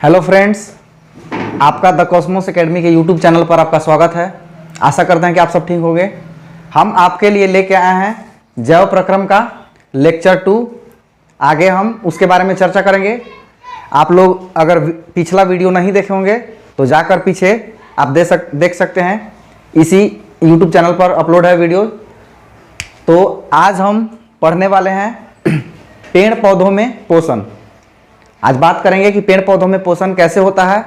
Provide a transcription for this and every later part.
Hello friends, आपका the Cosmos academy के YouTube channel पर आपका स्वागत है। आशा करते हैं कि आप सब ठीक होंगे। हम आपके लिए लेके आए हैं जैव प्रक्रम का लेक्चर 2। आगे हम उसके बारे में चर्चा करेंगे। आप लोग अगर पिछला वीडियो नहीं देखे होंगे तो जाकर पीछे आप देख सकते हैं, इसी यूट्यूब चैनल पर अपलोड है वीडियो। तो आज हम पढ़ने वाले हैं पेड़ पौधों में पोषण। आज बात करेंगे कि पेड़ पौधों में पोषण कैसे होता है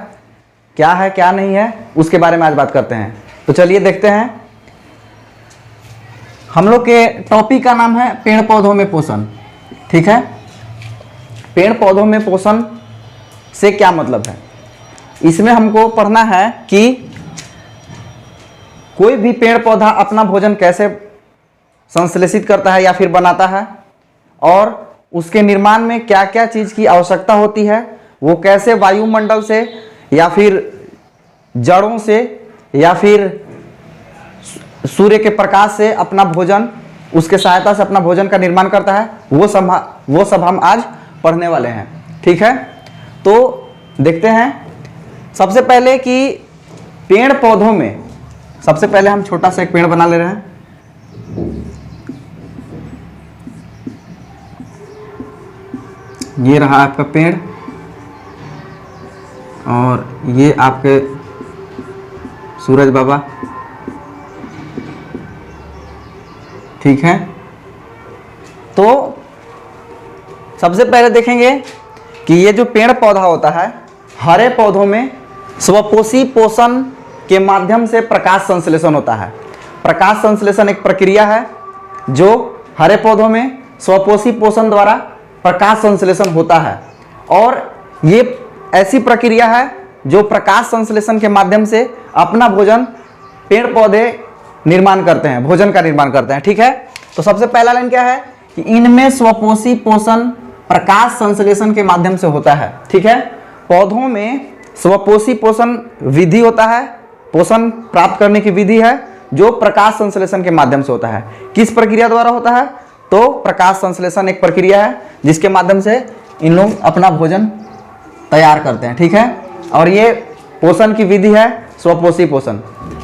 क्या नहीं है, उसके बारे में आज बात करते हैं। तो चलिए देखते हैं। हम लोग के टॉपिक का नाम है पेड़ पौधों में पोषण। ठीक है, पेड़ पौधों में पोषण से क्या मतलब है। इसमें हमको पढ़ना है कि कोई भी पेड़ पौधा अपना भोजन कैसे संश्लेषित करता है या फिर बनाता है, और उसके निर्माण में क्या क्या चीज़ की आवश्यकता होती है, वो कैसे वायुमंडल से या फिर जड़ों से या फिर सूर्य के प्रकाश से अपना भोजन, उसके सहायता से अपना भोजन का निर्माण करता है, वो सब हम आज पढ़ने वाले हैं। ठीक है, तो देखते हैं सबसे पहले कि पेड़ पौधों में, सबसे पहले हम छोटा सा एक पेड़ बना ले रहे हैं। ये रहा आपका पेड़ और ये आपके सूरज बाबा। ठीक है, तो सबसे पहले देखेंगे कि ये जो पेड़ पौधा होता है, हरे पौधों में स्वपोषी पोषण के माध्यम से प्रकाश संश्लेषण होता है। प्रकाश संश्लेषण एक प्रक्रिया है जो हरे पौधों में स्वपोषी पोषण द्वारा प्रकाश संश्लेषण होता है, और ये ऐसी प्रक्रिया है जो प्रकाश संश्लेषण के माध्यम से अपना भोजन पेड़ पौधे निर्माण करते हैं, भोजन का निर्माण करते हैं। ठीक है, तो सबसे पहला लाइन क्या है कि इनमें स्वपोषी पोषण प्रकाश संश्लेषण के माध्यम से होता है। ठीक है, पौधों में स्वपोषी पोषण विधि होता है, पोषण प्राप्त करने की विधि है जो प्रकाश संश्लेषण के माध्यम से होता है। किस प्रक्रिया द्वारा होता है, तो प्रकाश संश्लेषण एक प्रक्रिया है जिसके माध्यम से इन लोग अपना भोजन तैयार करते हैं। ठीक है, और ये पोषण की विधि है स्वपोषी पोषण।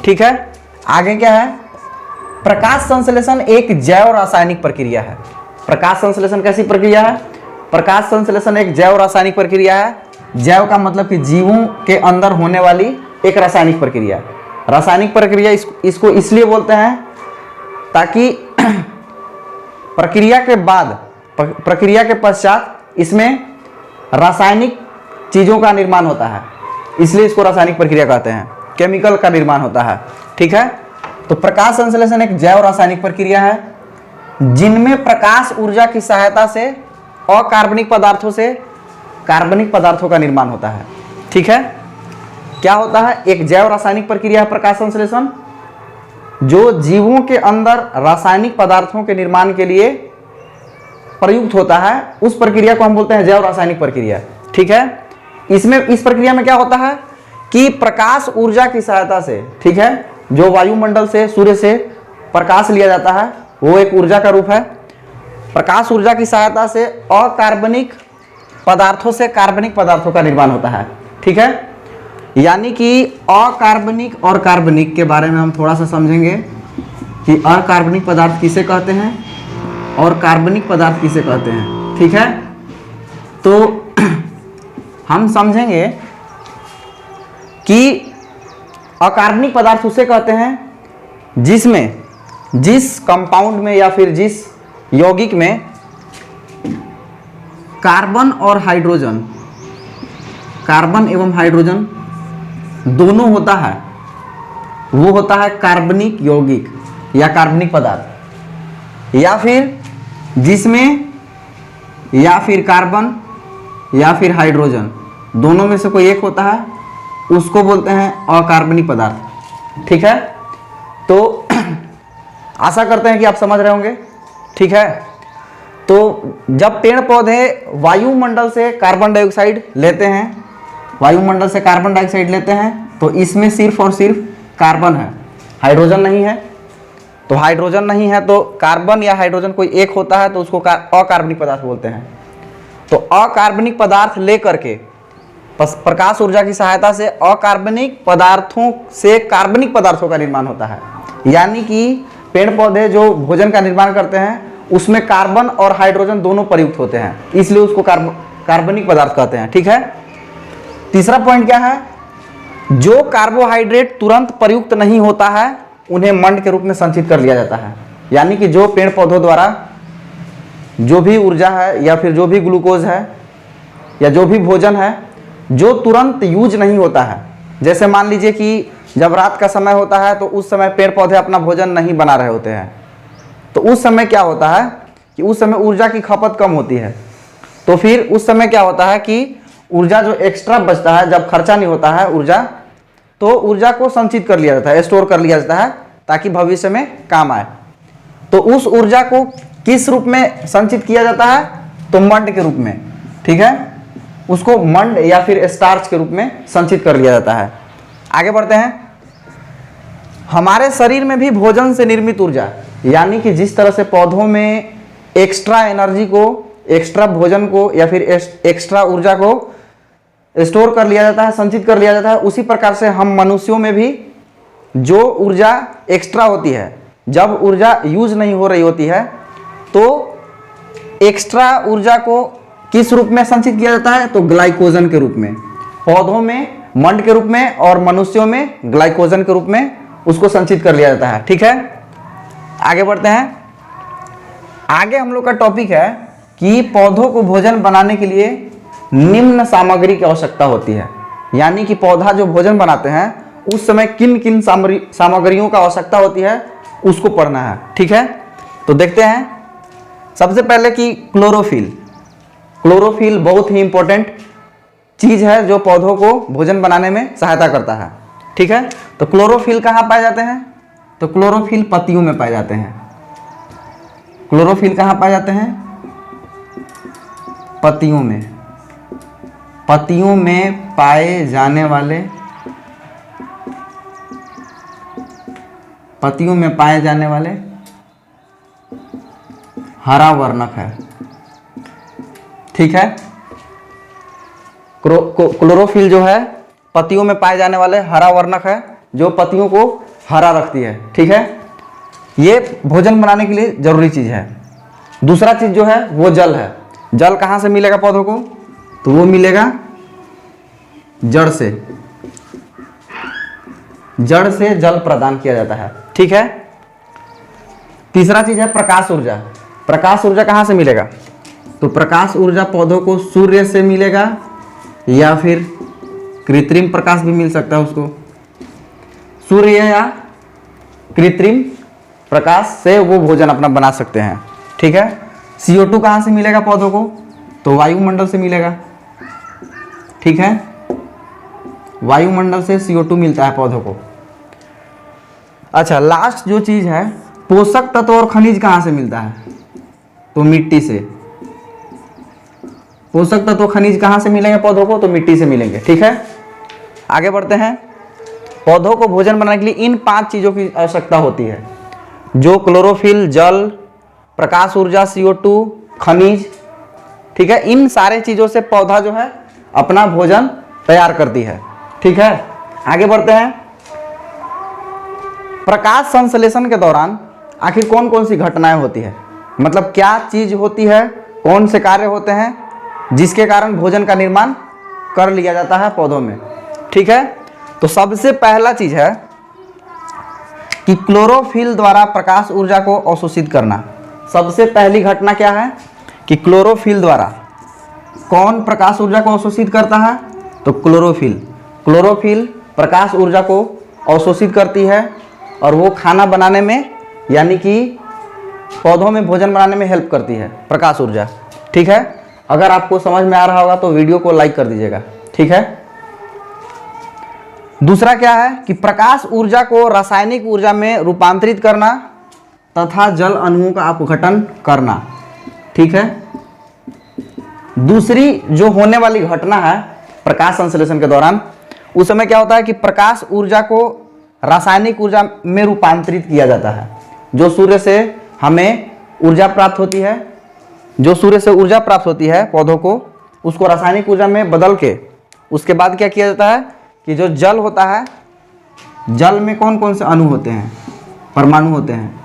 ठीक है, आगे क्या है, प्रकाश संश्लेषण एक जैव रासायनिक प्रक्रिया है। प्रकाश संश्लेषण कैसी प्रक्रिया है, प्रकाश संश्लेषण एक जैव रासायनिक प्रक्रिया है। जैव का मतलब कि जीवों के अंदर होने वाली एक रासायनिक प्रक्रिया। रासायनिक प्रक्रिया इसको इसलिए बोलते हैं ताकि प्रक्रिया के पश्चात इसमें रासायनिक चीज़ों का निर्माण होता है, इसलिए इसको रासायनिक प्रक्रिया कहते हैं। केमिकल का निर्माण होता है। ठीक है, तो प्रकाश संश्लेषण एक जैव रासायनिक प्रक्रिया है जिनमें प्रकाश ऊर्जा की सहायता से अकार्बनिक पदार्थों से कार्बनिक पदार्थों का निर्माण होता है। ठीक है, क्या होता है, एक जैव रासायनिक प्रक्रिया है प्रकाश संश्लेषण जो जीवों के अंदर रासायनिक पदार्थों के निर्माण के लिए प्रयुक्त होता है। उस प्रक्रिया को हम बोलते हैं जैव रासायनिक प्रक्रिया। ठीक है, इस प्रक्रिया में क्या होता है कि प्रकाश ऊर्जा की सहायता से, ठीक है, जो वायुमंडल से, सूर्य से प्रकाश लिया जाता है, वो एक ऊर्जा का रूप है। प्रकाश ऊर्जा की सहायता से अकार्बनिक पदार्थों से कार्बनिक पदार्थों का निर्माण होता है। ठीक है, यानी कि अकार्बनिक और कार्बनिक के बारे में हम थोड़ा सा समझेंगे कि अकार्बनिक पदार्थ किसे कहते हैं और कार्बनिक पदार्थ किसे कहते हैं। ठीक है, तो हम समझेंगे कि अकार्बनिक पदार्थ उसे कहते हैं जिसमें, जिस कंपाउंड में या फिर जिस यौगिक में कार्बन और हाइड्रोजन, कार्बन एवं हाइड्रोजन दोनों होता है, वो होता है कार्बनिक यौगिक या कार्बनिक पदार्थ। या फिर जिसमें या फिर कार्बन या फिर हाइड्रोजन दोनों में से कोई एक होता है, उसको बोलते हैं अकार्बनिक पदार्थ। ठीक है, तो आशा करते हैं कि आप समझ रहे होंगे। ठीक है, तो जब पेड़ पौधे वायुमंडल से कार्बन डाइऑक्साइड लेते हैं, वायुमंडल से कार्बन डाइऑक्साइड लेते हैं, तो इसमें सिर्फ और सिर्फ कार्बन है, हाइड्रोजन नहीं है। तो हाइड्रोजन नहीं है तो कार्बन या हाइड्रोजन कोई एक होता है, तो उसको अकार्बनिक पदार्थ बोलते हैं। तो अकार्बनिक पदार्थ लेकर के प्रकाश ऊर्जा की सहायता से अकार्बनिक पदार्थों से कार्बनिक पदार्थों का निर्माण होता है। यानी कि पेड़ पौधे जो भोजन का निर्माण करते हैं उसमें कार्बन और हाइड्रोजन दोनों प्रयुक्त होते हैं, इसलिए उसको कार्बनिक पदार्थ कहते हैं। ठीक है। तीसरा पॉइंट क्या है, जो कार्बोहाइड्रेट तुरंत प्रयुक्त नहीं होता है उन्हें मंड के रूप में संचित कर लिया जाता है। यानी कि जो पेड़ पौधों द्वारा जो भी ऊर्जा है या फिर जो भी ग्लूकोज है या जो भी भोजन है जो तुरंत यूज नहीं होता है, जैसे मान लीजिए कि जब रात का समय होता है तो उस समय पेड़ पौधे अपना भोजन नहीं बना रहे होते हैं, तो उस समय क्या होता है कि उस समय ऊर्जा की खपत कम होती है। तो फिर उस समय क्या होता है कि ऊर्जा जो एक्स्ट्रा बचता है, जब खर्चा नहीं होता है ऊर्जा, तो ऊर्जा को संचित कर लिया जाता है, स्टोर कर लिया जाता है ताकि भविष्य में काम आए। तो उस ऊर्जा को किस रूप में संचित किया जाता है, तो मंड के रूप में। ठीक है, उसको मंड या फिर स्टार्च के रूप में संचित कर लिया जाता है। आगे बढ़ते हैं। हमारे शरीर में भी भोजन से निर्मित ऊर्जा, यानी कि जिस तरह से पौधों में एक्स्ट्रा एनर्जी को, एक्स्ट्रा भोजन को या फिर एक्स्ट्रा ऊर्जा को स्टोर कर लिया जाता है, संचित कर लिया जाता है, उसी प्रकार से हम मनुष्यों में भी जो ऊर्जा एक्स्ट्रा होती है, जब ऊर्जा यूज नहीं हो रही होती है तो एक्स्ट्रा ऊर्जा को किस रूप में संचित किया जाता है, तो ग्लाइकोजन के रूप में। पौधों में मंड के रूप में और मनुष्यों में ग्लाइकोजन के रूप में उसको संचित कर लिया जाता है। ठीक है, आगे बढ़ते हैं। आगे हम लोग का टॉपिक है कि पौधों को भोजन बनाने के लिए निम्न सामग्री की आवश्यकता होती है। यानी कि पौधा जो भोजन बनाते हैं उस समय किन किन सामग्रियों का आवश्यकता होती है उसको पढ़ना है। ठीक है, तो देखते हैं। सबसे पहले कि क्लोरोफिल। क्लोरोफिल बहुत ही इंपॉर्टेंट चीज़ है जो पौधों को भोजन बनाने में सहायता करता है। ठीक है, तो क्लोरोफिल कहाँ पाए जाते हैं, तो क्लोरोफिल पत्तियों में पाए जाते हैं। क्लोरोफिल कहाँ पाए जाते हैं, पत्तियों में। पत्तियों में पाए जाने वाले, पत्तियों में पाए जाने वाले हरा वर्णक है। ठीक है, क्लोरोफिल जो है पत्तियों में पाए जाने वाले हरा वर्णक है जो पत्तियों को हरा रखती है। ठीक है, ये भोजन बनाने के लिए जरूरी चीज है। दूसरा चीज जो है वो जल है। जल कहाँ से मिलेगा पौधों को, तो वो मिलेगा जड़ से। जड़ से जल प्रदान किया जाता है। ठीक है, तीसरा चीज है प्रकाश ऊर्जा। प्रकाश ऊर्जा कहाँ से मिलेगा, तो प्रकाश ऊर्जा पौधों को सूर्य से मिलेगा या फिर कृत्रिम प्रकाश भी मिल सकता है उसको। सूर्य या कृत्रिम प्रकाश से वो भोजन अपना बना सकते हैं। ठीक है, CO2 कहाँ से मिलेगा पौधों को, तो वायुमंडल से मिलेगा। ठीक है, वायुमंडल से CO2 मिलता है पौधों को। अच्छा, लास्ट जो चीज है पोषक तत्व और खनिज कहाँ से मिलता है, तो मिट्टी से। पोषक तत्व खनिज कहाँ से मिलेंगे पौधों को, तो मिट्टी से मिलेंगे। ठीक है, आगे बढ़ते हैं। पौधों को भोजन बनाने के लिए इन 5 चीजों की आवश्यकता होती है, जो क्लोरोफिल, जल, प्रकाश ऊर्जा, CO2, खनिज। ठीक है, इन सारे चीजों से पौधा जो है अपना भोजन तैयार करती है। ठीक है, आगे बढ़ते हैं। प्रकाश संश्लेषण के दौरान आखिर कौन कौन सी घटनाएं होती है, मतलब क्या चीज होती है, कौन से कार्य होते हैं जिसके कारण भोजन का निर्माण कर लिया जाता है पौधों में। ठीक है, तो सबसे पहला चीज है कि क्लोरोफिल द्वारा प्रकाश ऊर्जा को अवशोषित करना। सबसे पहली घटना क्या है कि क्लोरोफिल द्वारा कौन प्रकाश ऊर्जा को अवशोषित करता है, तो क्लोरोफिल। क्लोरोफिल प्रकाश ऊर्जा को अवशोषित करती है और वो खाना बनाने में, यानी कि पौधों में भोजन बनाने में हेल्प करती है प्रकाश ऊर्जा। ठीक है, अगर आपको समझ में आ रहा होगा तो वीडियो को लाइक कर दीजिएगा। ठीक है, दूसरा क्या है कि प्रकाश ऊर्जा को रासायनिक ऊर्जा में रूपांतरित करना तथा जल अणुओं का अपघटन करना। ठीक है, दूसरी जो होने वाली घटना है प्रकाश संश्लेषण के दौरान, उस समय क्या होता है कि प्रकाश ऊर्जा को रासायनिक ऊर्जा में रूपांतरित किया जाता है। जो सूर्य से हमें ऊर्जा प्राप्त होती है, जो सूर्य से ऊर्जा प्राप्त होती है पौधों को, उसको रासायनिक ऊर्जा में बदल के उसके बाद क्या किया जाता है कि जो जल होता है, जल में कौन कौन से अणु होते हैं, परमाणु होते हैं।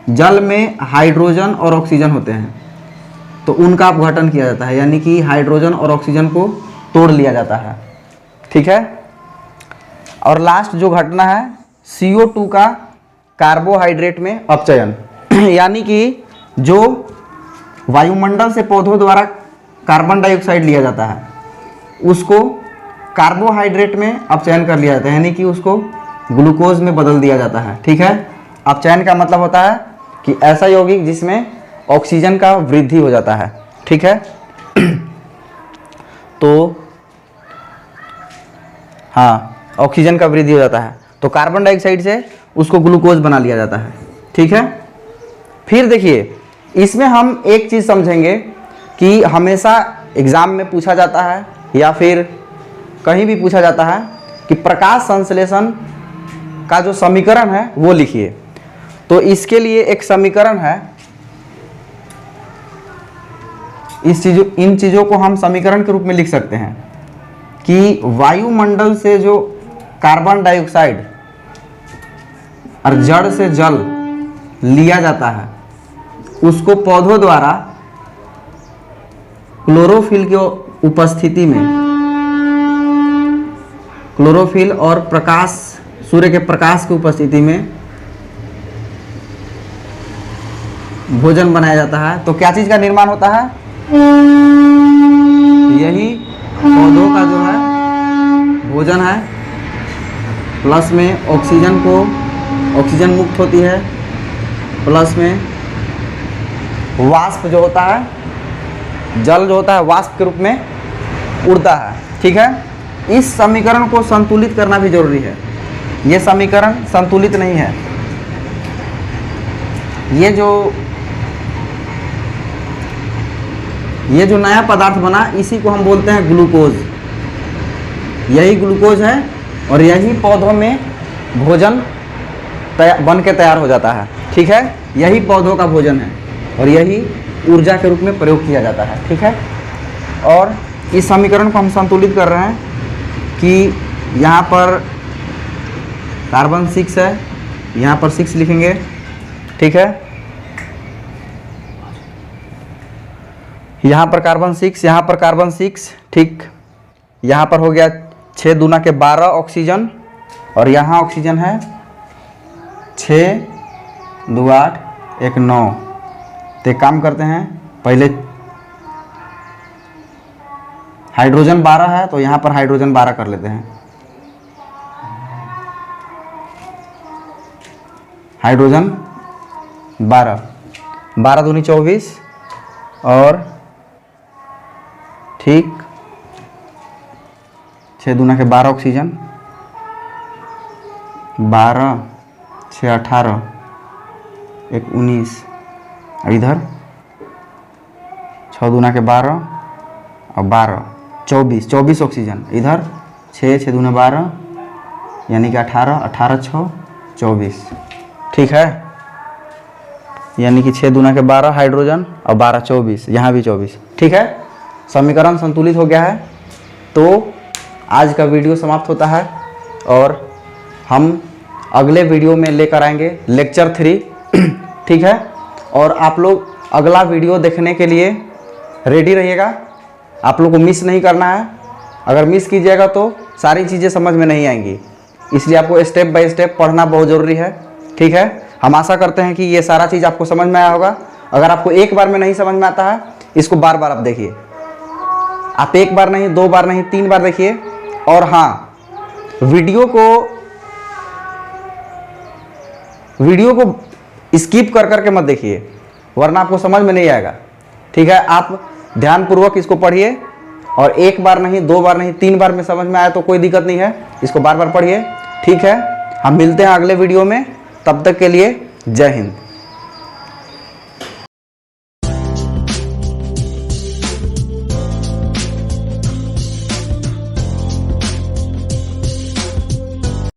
जल में हाइड्रोजन और ऑक्सीजन होते हैं, तो उनका अपघटन किया जाता है, यानी कि हाइड्रोजन और ऑक्सीजन को तोड़ लिया जाता है। ठीक है। और लास्ट जो घटना है CO2 का कार्बोहाइड्रेट में अपचयन यानी कि जो वायुमंडल से पौधों द्वारा कार्बन डाइऑक्साइड लिया जाता है उसको कार्बोहाइड्रेट में अपचयन कर लिया जाता है, यानी कि उसको ग्लूकोज में बदल दिया जाता है। ठीक है। अपचयन का मतलब होता है कि ऐसा यौगिक जिसमें ऑक्सीजन का वृद्धि हो जाता है। ठीक है। तो हाँ, ऑक्सीजन का वृद्धि हो जाता है, तो कार्बन डाइऑक्साइड से उसको ग्लूकोज बना लिया जाता है। ठीक है। फिर देखिए, इसमें हम एक चीज़ समझेंगे कि हमेशा एग्ज़ाम में पूछा जाता है या फिर कहीं भी पूछा जाता है कि प्रकाश संश्लेषण का जो समीकरण है वो लिखिए। तो इसके लिए एक समीकरण है, इन चीज़ों को हम समीकरण के रूप में लिख सकते हैं कि वायुमंडल से जो कार्बन डाइऑक्साइड और जड़ से जल लिया जाता है उसको पौधों द्वारा क्लोरोफिल की उपस्थिति में, क्लोरोफिल और प्रकाश, सूर्य के प्रकाश की उपस्थिति में भोजन बनाया जाता है। तो क्या चीज़ का निर्माण होता है? यही पौधों का जो है भोजन है, प्लस में ऑक्सीजन मुक्त होती है, प्लस में वाष्प जो होता है, जल जो होता है वाष्प के रूप में उड़ता है। ठीक है। इस समीकरण को संतुलित करना भी जरूरी है। ये समीकरण संतुलित नहीं है। ये जो नया पदार्थ बना इसी को हम बोलते हैं ग्लूकोज। यही ग्लूकोज है और यही पौधों में भोजन बन के तैयार हो जाता है। ठीक है। यही पौधों का भोजन है और यही ऊर्जा के रूप में प्रयोग किया जाता है। ठीक है। और इस समीकरण को हम संतुलित कर रहे हैं कि यहाँ पर कार्बन 6 है, यहाँ पर 6 लिखेंगे। ठीक है। यहाँ पर कार्बन 6, यहाँ पर कार्बन 6। ठीक। यहाँ पर हो गया 6 दूना के 12 ऑक्सीजन और यहाँ ऑक्सीजन है 6 2 8 1 9। तो एक काम करते हैं, पहले हाइड्रोजन 12 है तो यहाँ पर हाइड्रोजन 12 कर लेते हैं। हाइड्रोजन 12 दूनी 24 और ठीक 6 दूना के 12 ऑक्सीजन, 12 6 18 1 19, इधर 6 दूना के 12 और 12 24 ऑक्सीजन, इधर 6 दूना 12 यानी कि 18 6 24। ठीक है। यानी कि 6 दूना के 12 हाइड्रोजन और 12 24, यहाँ भी 24। ठीक है। समीकरण संतुलित हो गया है। तो आज का वीडियो समाप्त होता है और हम अगले वीडियो में लेकर आएंगे लेक्चर 3। ठीक है। और आप लोग अगला वीडियो देखने के लिए रेडी रहिएगा। आप लोग को मिस नहीं करना है। अगर मिस कीजिएगा तो सारी चीज़ें समझ में नहीं आएंगी, इसलिए आपको स्टेप बाय स्टेप पढ़ना बहुत ज़रूरी है। ठीक है। हम आशा करते हैं कि ये सारा चीज़ आपको समझ में आया होगा। अगर आपको एक बार में नहीं समझ में आता है, इसको बार बार आप देखिए। आप एक बार नहीं, 2 बार नहीं, 3 बार देखिए। और हाँ, वीडियो को स्किप कर करके मत देखिए, वरना आपको समझ में नहीं आएगा। ठीक है। आप ध्यानपूर्वक इसको पढ़िए और एक बार नहीं, 2 बार नहीं, 3 बार में समझ में आया तो कोई दिक्कत नहीं है, इसको बार बार पढ़िए। ठीक है। हम मिलते हैं अगले वीडियो में, तब तक के लिए जय हिंद।